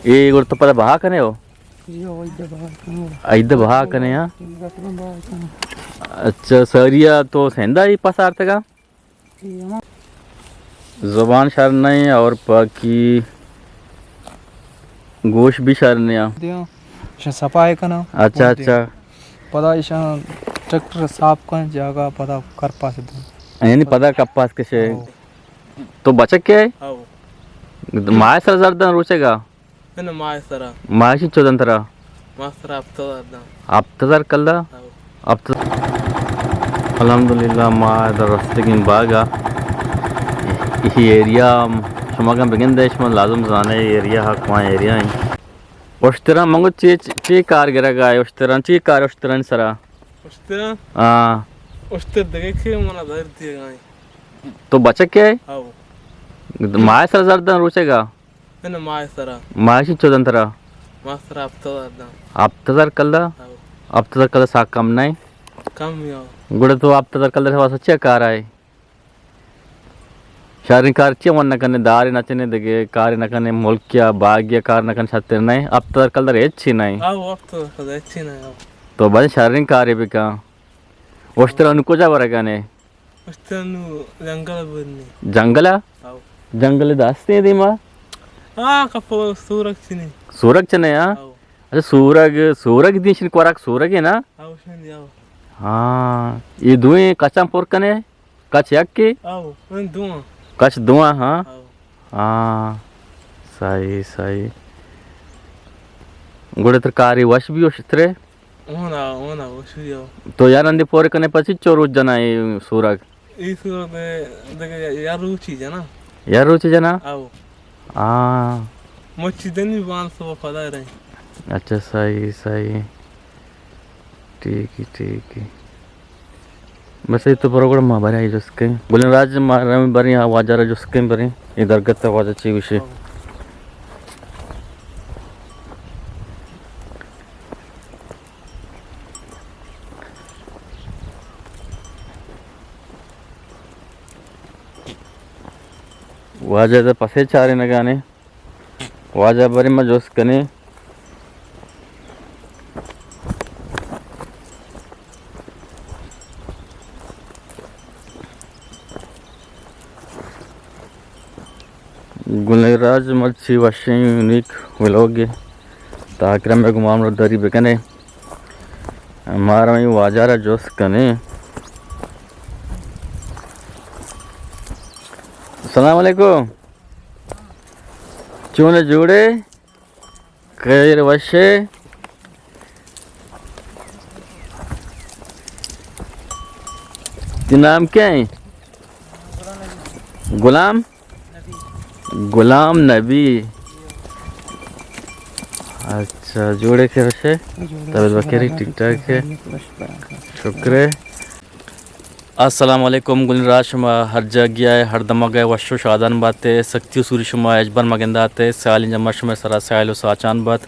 ये गुड़ तो पता बहा कने हो इधर बहा कने यहाँ। अच्छा सरिया तो सेंधा ही पसार तक जुबान शर नहीं और बाकी गोश भी शर नहीं सफाई करना। अच्छा अच्छा पता ईशा ट्रैक्टर साफ कर जागा पता कर पास यानी पता कब पास कैसे तो बचक क्या है माय सर जर्दन रोचेगा ना माय सरा मायशी चोदन तरा मास्टर आप तजर कल्ला अब तो अल्हम्दुलिल्लाह माय दर रस्ते किन बागा ये एरिया शुमागा बिगन देश में लाजम जाने एरिया हक वहाँ एरिया है उश्तरा मंगो ची कार गिरा गाय उश्तरा ची कार उश्तरा सरा उश्तरा हाँ उश्तर देखे के मना धर दिया गाय तो बचक क्या है आओ माय सर जर्दन रोचेगा ना माय सरा मायशी चोदन तरा मास्टर आप तजर कल्ला अब तजर कल्ला सा कम नहीं कम ही आओ गुड़े तो आप तजर कल्ला से वास अच्छे कार आए शारी कार अच्छे वन नकने दारी नचने दगे कार नकने मुल्किया बागिया कार नकने छत्ते नहीं अब तजर कल्ला रेच छी नहीं आओ अब तो कदा अच्छी नहीं आओ तो बस शारी कार है भी का उस तरह उनको जा बरेगा ने उश्तर नु जंगल बनने जंगला आओ जंगल दास्ते हैं दिमा हाँ कपो सूरज चिनी सूरग चने यार आओ अच्छा सूरग दिन शिन कोराक सूरग है ना आओ शेंदी आओ हाँ ये धुएं कच्चा पोर कने कच यक के आओ मैं दूँ कच धुआं हाँ आओ हाँ सही सही गुड़े तरकारी वश भी उशतरे ओना वो शुरू आओ तो यार अंदे पोरे कने पची चोरूज जना ये सूरग इस सूरज देखे यार रुचि है ना यार रोचे जना आओ हाँ मच्छी देनी बांध सब पता रहे अच्छा सही सही ठीक है बस ये तो प्रोग्राम मां बरे आई जसके बोले राज मारा में बरे आवाज आ रहा जसके बरे इधर गत आवाज अच्छी विषय वाजा तो पसे चारे न गाने वाजा बरे में जोस कने गुलराज मच्छी वशी यूनिक व्लॉग ताकरम में गुमाम दरी बेकने हमारा में वाजारा जोस कने अस्सलाम वालेकुम चूने जुड़े खैर वशे नाम क्या है गुलाम नबी अच्छा जोड़े के वशे तब बकरी ठीक ठाक है शुक्र अस्सलाम वालेकुम गुलराज शुमा हर जगह हर दमा गए वशो शादान बातें सख्ती सूरी शुमा अजबर मगंदाते साल जमा शुमा सरा साल साचान बात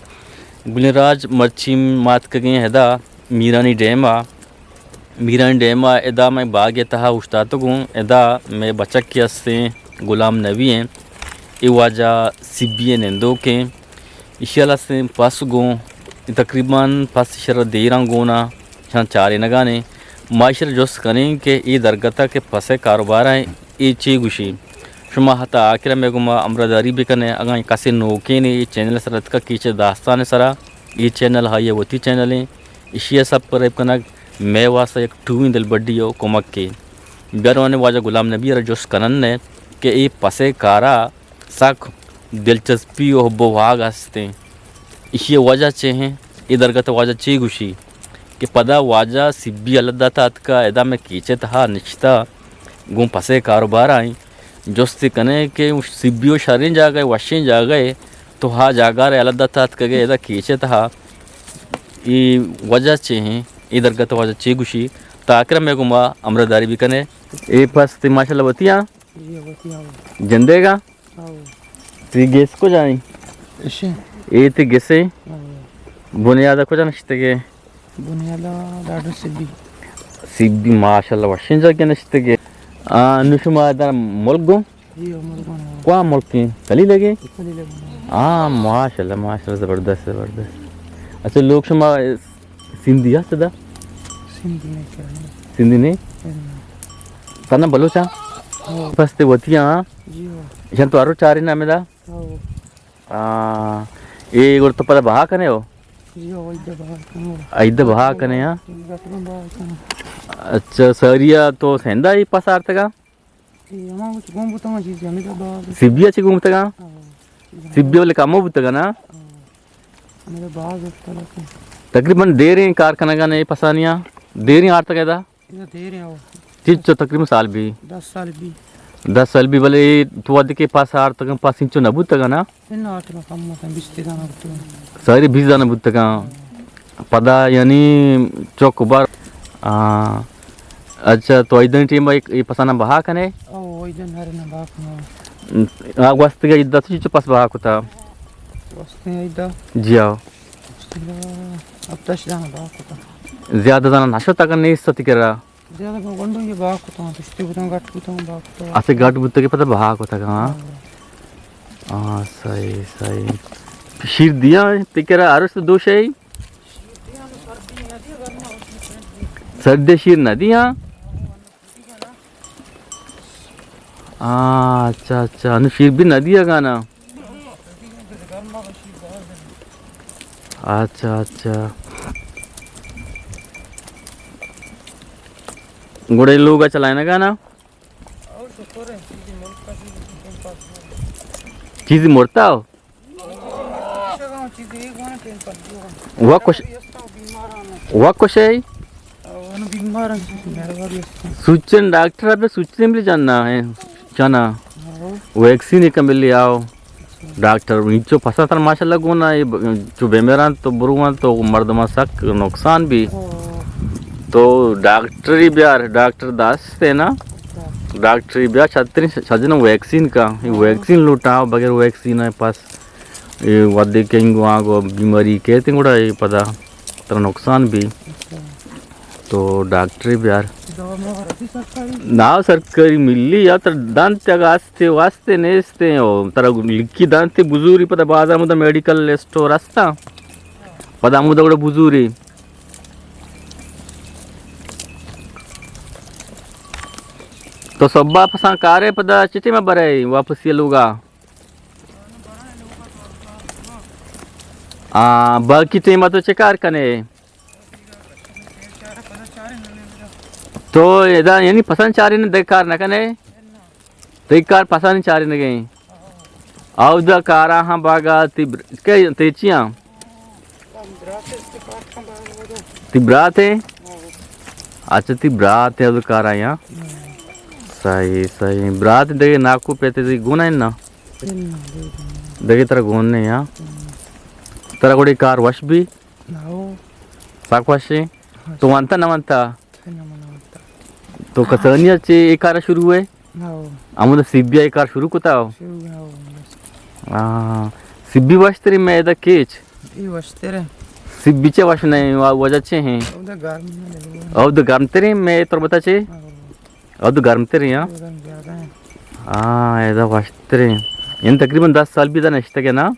गुलराज मच्छी मात के गए हैदा मीरानी डैम एदा मैं बाग तहा उश्तात गूँ एदा मैं बचक के हस्ते गुलाम नबी हैं इवाजा सिबिए नंदो के इशाला से पास गूँ तकरीबन पास शर देरा गोना छान चारे नगाने माशर जोस करें के ये दरगता के पसे कारोबार हैं ये ची गुशी शुमा हता आखिर में गुमा अमरदारी भी करने अगर कसे नोके ने ये चैनल सरत का कीचे दास्तान सरा ये चैनल है ये वती चैनल है इशिया सब पर कनक मैं वासा एक टू दिल बड्डी हो कोमक के बेरवाने वाजा गुलाम नबी र जोस कनन ने के ये पसे कारा सख दिलचस्पी हो बोहाग हंसते इसी वजह चे हैं इधर का तो वजह ची गुशी कि पदा वाजा सिब्बी अलदा था का एदा में कीचे था निश्ता गुम पसे कारोबार आई जोस्ती कने के सिब्बियों शरीन जा गए वशीन जा गए तो हाँ जागा रे अलदा था कगे एदा कीचे था ये वजह चे हैं इधर का तो वजह ची गुशी ताकरा में गुमा अमरदारी भी कने ए पास ती माशाल्लाह बतिया जंदेगा ती गेस को जानी ए ती गेसे बुनियादा को जानते के बुनियादा दाडो सिब्बी माशाल्लाह वशिन जा के नश्ते के अनुशुमा दर मुल्क गो जी मुल्क क्या मुल्क की कली लगे हाँ माशाल्लाह ज़बरदस्त ज़बरदस्त। अच्छा लोग शमा सिंधी है सदा सिंधी नहीं करना सिंधी नहीं sana balocha paste wotia Jio jan to aro chari na meda आओ e gor to pada baha kane ho जियो इधर बाहर करो aida baha kane ya गटरों बाहर करो अच्छा सरिया तो सेंदा ही pasar tega ये हमारे कुछ गुम बुता में चीज़ हमें तो बाहर sibia chi gumtega sibia wale kamo butega na हमें तो बाहर गुप्ता लगता है तकरीबन देर ही कारखाना का नहीं पसानिया देर ही आर तक है इधर दे रहे हो चीज जो तकरीबन साल भी 10 साल भी 10 साल भी भले तो अद के पास आर तक पास इंचो नबूत तक ना इन आठ में कम होता है बिस्ते दाना बुते सारी बीज जाना बुत तक पदा यानी चौक बार अच्छा तो इधर टीम ये पसाना बहा कने ओ इधर हरे ना बाप ना आग वास्ते का इधर चीज पास बहा कोता वस्ते हैं इधर जियाओ अब तश दाना बाप होता ज्यादा जाना नशो तक नहीं सती करा ज़्यादा गंडों ये बाप होता है बिस्ते बुता गट बुता बाप होता ऐसे गाट बुत के पता बहा कोता हाँ सही सही शीर दिया तिकरा आरस तो दोष है सर्दे शीर नदियाँ अच्छा अच्छा अनु शीर भी नदिया गाना अच्छा अच्छा गुड़े लोग चलाए ना गाना चीज मोड़ता हो वह कुछ है बीमार है सूचन डॉक्टर अबे सूचन भी जानना है जाना वैक्सीन एक मिल आओ डॉक्टर जो फसा था माशाल्लाह गुना ये जो बेमेरान तो बुरुआन तो मर्दमा सक नुकसान भी तो डॉक्टरी ब्यार डॉक्टर दास थे ना डॉक्टरी ब्यार छतरी सजना वैक्सीन का ये वैक्सीन लूटा बगैर वैक्सीन है पास ये वादे के वहाँ को बीमारी कहते गुड़ा ये पता तेरा नुकसान भी तो डॉक्टरी ब्यार ना सरकारी मिली या तर दांत वास्ते वास्ते नेस्ते हो तर लिखी दांत बुजुरी पता बाजार मुदा मेडिकल स्टोर असता पता मुदा गुड़ा बुजुरी तो सब्बा फसा कारे पदा चिटी में बरे वापस ये लोगा बाकी टीम तो चेकार कने तो एदा यानी पसंद चारी ने देकार न कने देकार पसंद चारी ने गई आउ द कारा हां बागा के तेचियां तिब्रात है अच्छा तिब्रात है उद कारा यहाँ सही सही ब्रात देखे नाकू पेते दी गुना है ना देखे तेरा गुन नहीं यहाँ तेरा कोई कार वश भी साक वशी तो वंता न वंता तो कसनिया चे एक कार शुरू हुए आमुदा सीबीआई कार शुरू कोता हो सीबी वश तेरी मैं इधर केच ये वश तेरे सीबीचे वश नहीं वजह चे हैं और द गर्म तेरे मैं तो बता चे और तो गर्म तेरे यहाँ ऐसा वास्ते इन तकरीबन 10 साल भी था नश्ते के ना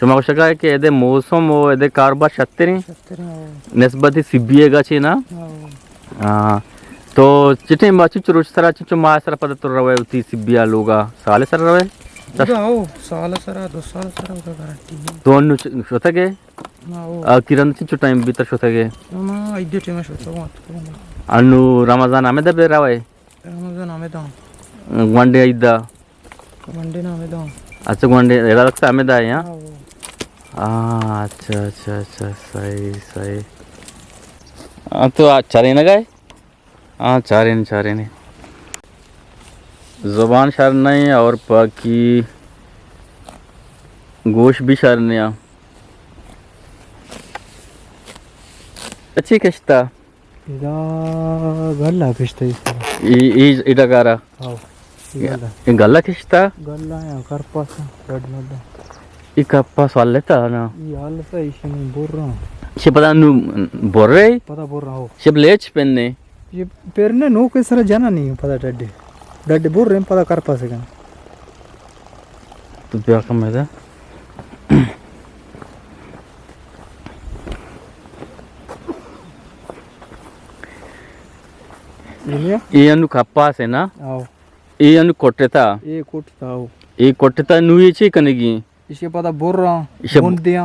चुमा को शका है कि ऐसे मौसम हो ऐसे कारोबार शक्ति नहीं नस्बती सीबीए का ची ना तो चिटे माची चुरुच सरा चिचो माँ सरा पता तो रवे उती सीबीआ लोगा साले सरा रवे साल सरा 2 साल सरा उधर गारंटी तो अन्नु शोता के किरण चिचो टाइम भी तर शोता के माँ इधर टीम शोता मत अन्नु रमजान आमे दबे रवे रमजान आमे दां वनडे इदा वनडे ना आमे दां अच्छा वनडे एड़ा लगता आमे दा यहाँ अच्छा अच्छा अच्छा सही सही तो अच्छा रहना गए चारे ने ज़ुबान शर नहीं और बाकी गोश्त भी शर नहीं अच्छी किश्ता इदा गल्ला किश्ता इटा कारा ये गल्ला किश्ता गल्ला या कर पास रेड मत ये कप्पा सवाल लेता ना ये हाल से इसे मैं बोल रहा हूँ शे पता नु बोल रहे पता बोल रहा हूँ शे लेच पहनने ये पेरने नो के सारा जाना नहीं पता डड्डे बोल रहे हैं पता कर पासेगा तो क्या कम है ini ये अनु कपास है ना आओ ये अनु कोटेता ये कुटता आओ ये कोटेता नु ये ची कनेगी इसे पता बोल रहा इसे- बुन दिया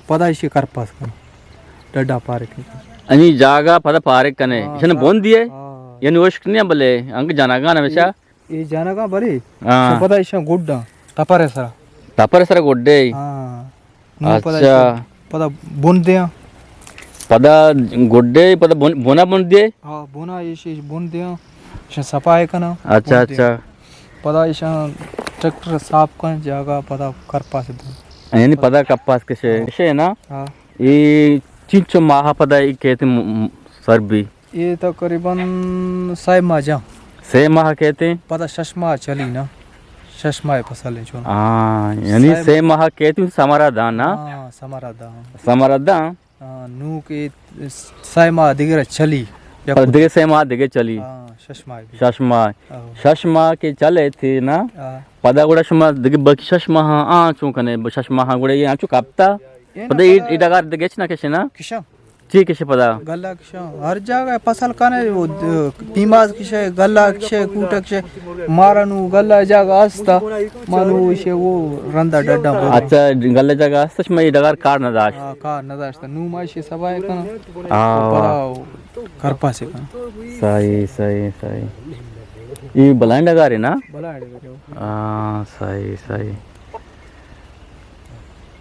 पता इसे कर पास कर डड्डा पार के अनि जागा पदा पारे कने इसन बोन दिए हाँ ये नोशकनिया बले अंग जनागा नमेशा ये जाना का बरी हां पता इसे गुड्डा तपरे सरा तपर सर गोड्डे हाँ नु पता अच्छा पता बुन दिया पदा गोड्डे पदा बोना बोन दिए हाँ बुना इसे बुन दिया इसे सफाई करना अच्छा अच्छा पता इसे ट्रैक्टर साफ कर जागा पता कर पास दो यानी पदा कपास कैसे है ना हाँ ये चिंचो माहा पदा ये कहते सर भी ये तकरीबन 6 माह जा से माह कहते हैं पता चश्मा चली ना चश्मा है फसल है जो हाँ यानी से माह कहते हैं समाराधा ना हाँ समाराधा समाराधा नू के 6 माह दिगरा चली पर दिगे से माह दिगे चली हाँ चश्मा है शशमा हाँ, शशमा के चले थे ना हाँ। पदा गुड़ा शमा दिगे बकी शशमा हाँ आँचू कने शशमा हाँ गुड़ा ये आँचू कापता ये पदा ये इटागार दिगे ना कैसे ना किशा ठीक कैसे पदा गल्ला किशा हर जगह फसल काने वो पीमाज किशा गल्ला किशा कूटा किशा मारनु गल्ला जगह आस्ता मानु इसे वो रंदा डड्डा बोल अच्छा गल्ले जगह सच में इटागार कार न दाश हाँ का नदास्ता नू माइशे सबाय कना हाँ पता कर पासे कना सही सही सही ये ब्लाइंड अगार है ना बला है हाँ सही सही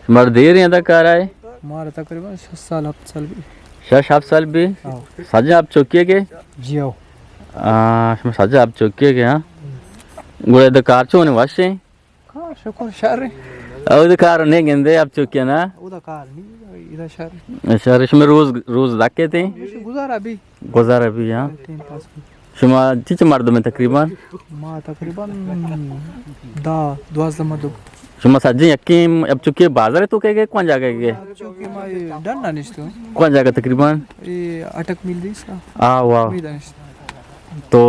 मर देर यहाँ तक आ रहा है मारा तकरीबन 6 साल 7 साल भी शायद 7 साल भी हाँ साजा आप चौकिए के जियो साजा आप चौकिए के हाँ गुड़े द कार चो ने वाशे हाँ शुक्र शहर और द कार नहीं गेंदे आप चौकिए ना उधर कार नहीं इधर शहर शहर इसमें रोज रोज दाके थे गुजारा भी गुजारा भी यहाँ टाइम पास शुमा चीच मार दो में तकरीबन माँ तकरीबन 12 मदो शुमा साजी यक्की अब चुकी बाजार है तो कह गए कौन जाएगा ये चूंकि मैं डर ना निश्तो कौन जाएगा तकरीबन ये अटक मिल दी सा वाह उम्मीद है निश्तो तो